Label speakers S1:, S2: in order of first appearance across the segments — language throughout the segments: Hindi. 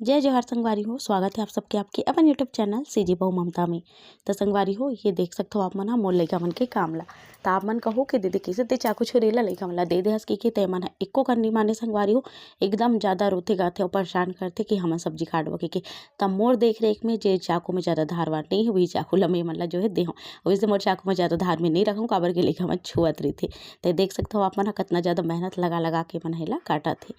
S1: जय जोहार संगवारी हो। स्वागत है आप सबके आपके अपन यूट्यूब चैनल सीजी बहू ममता में। तो संगवारी हो ये देख सकते हो आप मन मोर लइका मन के काम ला। तो आप मन कहो कि दीदी कैसे ते चाकू छुरेला लइका मन ला दे दे हस के ते मन एको करनी माने संगवारी हो एकदम ज़्यादा रोते गाते और परेशान करते कि हम सब्जी काटबो के तब मोर देख रेख में जे चाकू में ज़्यादा धार वार नहीं है वही चाकू ला मैं मन ला जो है दे वैसे मोर चाकू में ज़्यादा धार में नहीं रखूँ काबर के लइका मन छुअत रही थे। तो देख सकते हो आप मन कितना ज़्यादा मेहनत लगा के मन हेला काटा थे।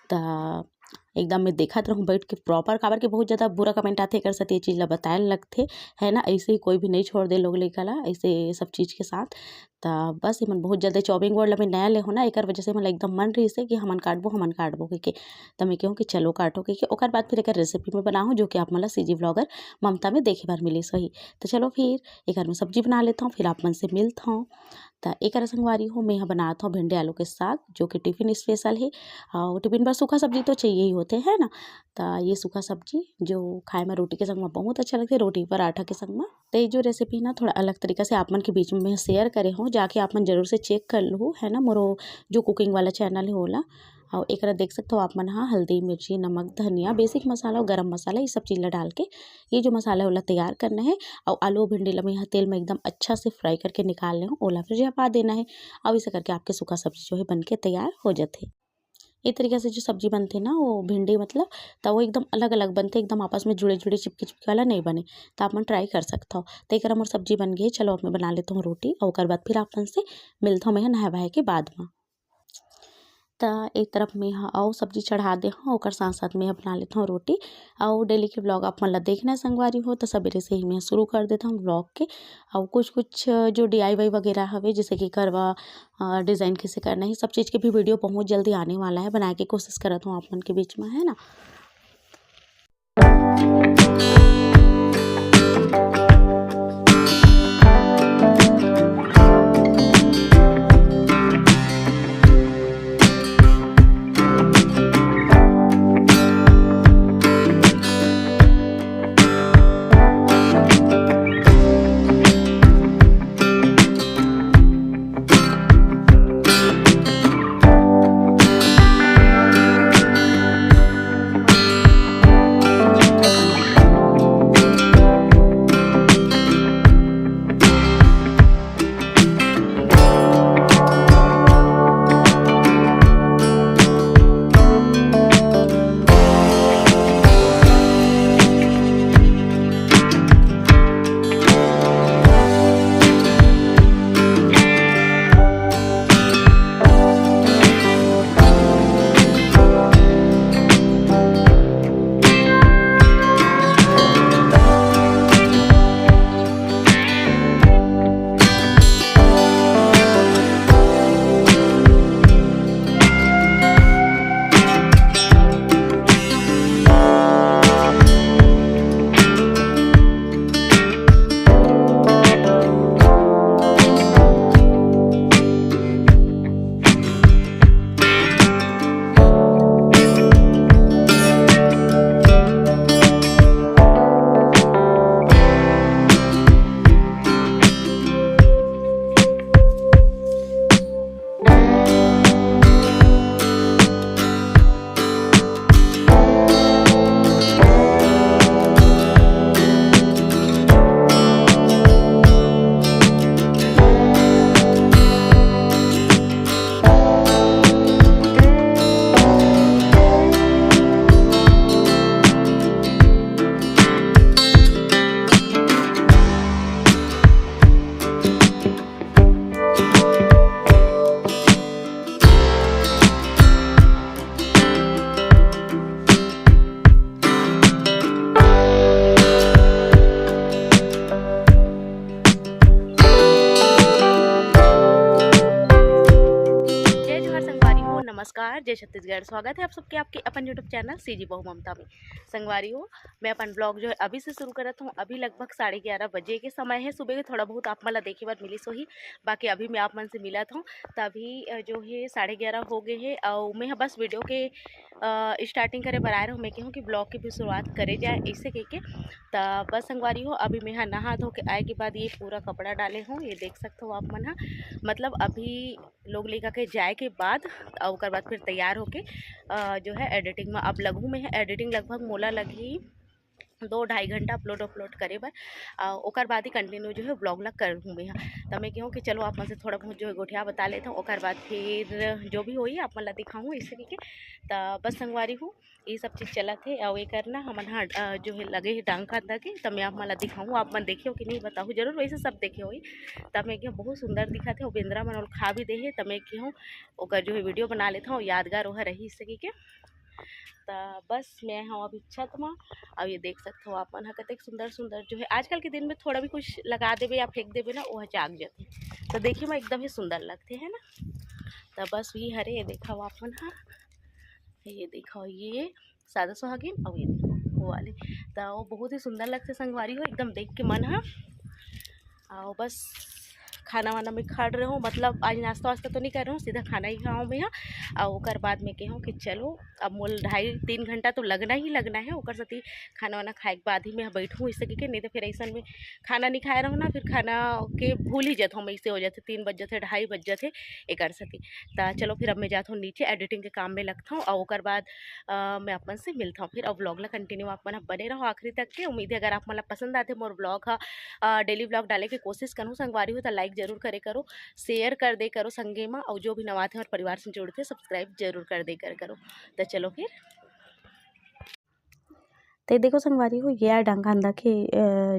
S1: तो एकदम मैं देखत रहूँ बैठ के प्रॉपर काबर के बहुत ज़्यादा बुरा कमेंट आते कर सकते ये चीज़ ला बताए लगते है ना। ऐसे ही कोई भी नहीं छोड़ दे लोग लइका ला ऐसे सब चीज़ के साथ। तो बस मन बहुत ज़्यादा चॉपिंग बोर्ड ला मैं नया ले हो ना एक वजह से मतलब एकदम मन रही से कि हमन काटबो के तो मैं कहूँ कि चलो काटो के ओकर बाद फिर एक रेसिपी में बनाऊँ जो कि आप मतलब सीजी व्लॉगर ममता में देखे बार मिली सही। तो चलो फिर एक में सब्जी बना लेता हूँ फिर आप मन से मिलता हूँ। तो एक संगवारी हो मैं यहाँ बनाता हूँ भिंडी आलू के साग जो कि टिफ़िन स्पेशल है और टिफ़िन पर सूखा सब्जी तो चाहिए ही होते हैं ना। तो ये सूखा सब्जी जो खाए में रोटी के संग में बहुत अच्छा लगता है रोटी पराठा के संग में। तो ये जो रेसिपी ना थोड़ा अलग तरीका से आप मन के बीच में मैं शेयर करे हूँ जाके आप मन जरूर से चेक कर लो है ना मोरो जो कुकिंग वाला चैनल है होला। और एक देख सकते हो आप मन हाँ हल्दी मिर्ची नमक धनिया बेसिक मसाला और गरम मसाला ये सब चीज़ ला डाल के ये जो मसाला वाला तैयार करना है। और आलू भिंडी ला मैं यहाँ तेल में एकदम अच्छा से फ्राई करके निकाल ले हूँ ओला फिर जो पा देना है। अब इसे करके आपके सूखा सब्जी जो है बन के तैयार हो जाते। ये तरीके से जो सब्जी बनते ना वो भिंडी मतलब तो वो एकदम अलग अलग बनते एकदम आपस में जुड़े जुड़े चिपके चिपके वाला नहीं बने। तो आप मन ट्राई कर सकता हो। तो एक और सब्जी बन गई चलो अब मैं बना लेता हूँ रोटी और उसके बाद फिर आप मन से मिलता हूँ मैं नहा बहाए के बाद में। तो एक तरफ में यहाँ और सब्जी चढ़ा दे हूँ और साथ साथ में बना लेता हूँ रोटी। और डेली के ब्लॉग आप मतलब देखना है संगवारी हो तो सवेरे से ही मैं शुरू कर देता हूँ ब्लॉग के। और कुछ जो DIY वगैरह हवे जैसे कि करवा डिज़ाइन कैसे करना है सब चीज़ के भी वीडियो बहुत जल्दी आने वाला है बनाए की कोशिश करता हूँ आप मन के बीच में है ना। नमस्कार जय छत्तीसगढ़। स्वागत है आप सबके आपके अपन यूट्यूब चैनल सीजी बहू ममता में। संगवारी हो मैं अपन ब्लॉग जो है अभी से शुरू करता हूँ। अभी लगभग 11:30 बजे के समय है सुबह के थोड़ा बहुत आप मला देखे बार मिली सो ही बाकी अभी मैं आप मन से मिला था तभी जो है 11:30 हो गए हैं। और मैं बस वीडियो के स्टार्टिंग करे बर आ रहा हूँ मैं कहूँ कि ब्लॉग की भी शुरुआत करे जाए ऐसे कह के। तो बस संगवारी हो अभी मैं यहाँ नहा धो के आए के बाद ये पूरा कपड़ा डाले हूँ ये देख सकते हो आप मन मतलब अभी लोग लेकर के जाए के बाद और ओकर बाद फिर तैयार होके जो है एडिटिंग में अब लगू में है। एडिटिंग लगभग मोला लगी 2-2.5 घंटा अपलोड करे बर ओकर बाद ही कंटिन्यू जो है ब्लॉग ला करूँ मैं। तो मैं कहूँ कि चलो आप मन से थोड़ा बहुत जो है गोठिया बता लेता हूँ, ओकर बाद फिर जो भी होई आप मन ला दिखाऊँ इस तरीके। तो बस संगवारी हूँ ये सब चीज़ चलत है और ये करना हमन हाँ जो है लगे है डांग का अंदर के। तो मैं आप मन ला दिखाऊँ, आप मन देखे हो कि नहीं बताऊँ जरूर, वैसे सब देखे होई। तब मैं कहूँ बहुत सुंदर दिखा थे और बेंद्रा मन खा भी दे है। तो मैं कहूँ ओकर जो है वीडियो बना लेता हूँ, यादगार वह रही इस तरीके। तो बस मैं हाँ अभी छत में अब ये देख सकते हो आप मन कतेक सुंदर सुंदर जो है आजकल के दिन में थोड़ा भी कुछ लगा देवे या फेंक देवे ना वह जाग जाते। तो देखिए मैं एकदम ही सुंदर लगते है ना। तो बस ये हरे ये देखा आप मन हाँ, ये देखो ये सादा सुहागिन और ये देखो वो वाले। तो वो बहुत ही सुंदर लगते संगवारी हो, एकदम देख के मन हाँ। और बस खाना वाना में खा रहे हो, मतलब आज नाश्ता वास्ता तो नहीं कर रहा हूँ, सीधा खाना ही खाऊँ मैं यहाँ। और ओकर बाद में कहूँ कि चलो अब मोल 2.5-3 घंटा तो लगना ही लगना है। ओकर साथ खाना वाना खाए के बाद ही मैं बैठूँ इस तरीके, नहीं तो फिर ऐसा में खाना नहीं खाए रहूँ ना फिर खाना के भूल ही जाता हूँ मैं, इससे हो जाते 3 बज जाते 2:30 बज जाते एक साथी। तो चलो फिर अब मैं जाता हूँ नीचे एडिटिंग के काम में लगता हूँ और ओकर बाद मैं अपन से मिलता हूँ फिर। अब व्लॉग ला कंटिन्यू आप मन बने रहो आखिरी तक के। उम्मीद है अगर आप मतलब पसंद आते मोर ब्लॉग डेली ब्लॉग डाले की कोशिश करूँ संगवारी हो तो लाइक जरूर करे करो, शेयर कर दे करो संगे में, और जो भी नवा थे और परिवार से जुड़ते सब्सक्राइब जरूर कर दे करो। तो चलो फिर तो देखो संगवारी हो ये डंगा अंदा के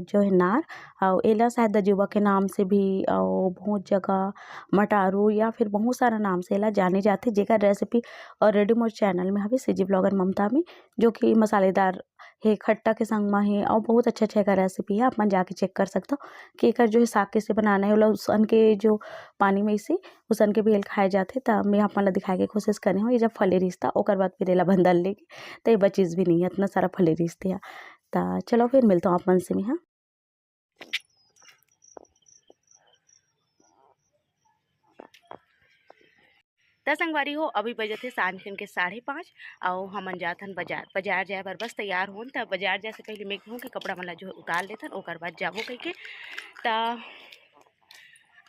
S1: जो है नार और एला शायद दजुबा के नाम से भी और बहुत जगह मटारू या फिर बहुत सारा नाम से एला जाने जाते, जेकर रेसिपी ऑलरेडी मोर चैनल में हवे सीजी ब्लॉगर ममता में, जो कि मसालेदार है खट्टा के संग में है और बहुत अच्छा अच्छा का रेसिपी है। आप मन जाके चेक कर सकते हो कि एकर जो है साग कैसे बनाना है, वाला उसन के जो पानी में से उसन के भी एल खाए जाते। तो मैं आप मन ला दिखाए के कोशिश करे हूँ ये जब फले रिश्ता ओकर बाद फिर एला बंदल लेके तो ये बचीज भी नहीं है इतना सारा फले रिश्ते हैं। तो चलो फिर मिलता हूँ आप मन से में हाँ। तो संगवारी हो अभी बजे थे सांझ के 5:30 और हमन जाथन बाजार जाए बर बस तैयार होन। तो बाजार जाए से पहले मैं कहूँ कि कपड़ा मन ला जो है उतार लेथन ओकर बाद जाबो कह के। तो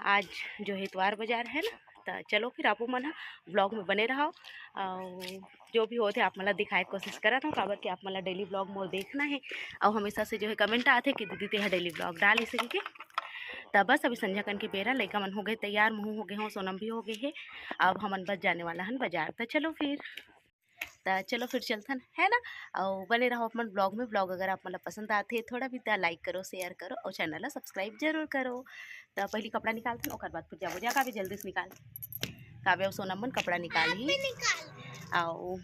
S1: आज जो है इतवार बाजार है ना। तो चलो फिर आप मन ब्लॉग में बने रहो और जो भी होते आप मतलब दिखाए कोशिश करा था काबर कि आप मतलब डेली ब्लॉग मोर देखना है और हमेशा से जो है कमेंट आते कि दीदी तेहा डेली ब्लॉग डाल इसे के। तो बस अभी संध्या कन के बेरा लड़का मन हो गए तैयार, मुँह हो गए हों, सोनम भी हो गए है, अब हमन बस जाने वाला हन बाजार। तो चलो फिर चलथन है ना। और बने रहो अपन ब्लॉग में। ब्लॉग अगर आप मतलब पसंद आते थोड़ा भी तो लाइक करो शेयर करो और चैनल ला सब्सक्राइब जरूर करो। तो पहले कपड़ा निकालते ओकर बाद फिर जाबो जा काबे जल्दी से निकाल काबे सोनम मन कपड़ा निकाल ही आओ।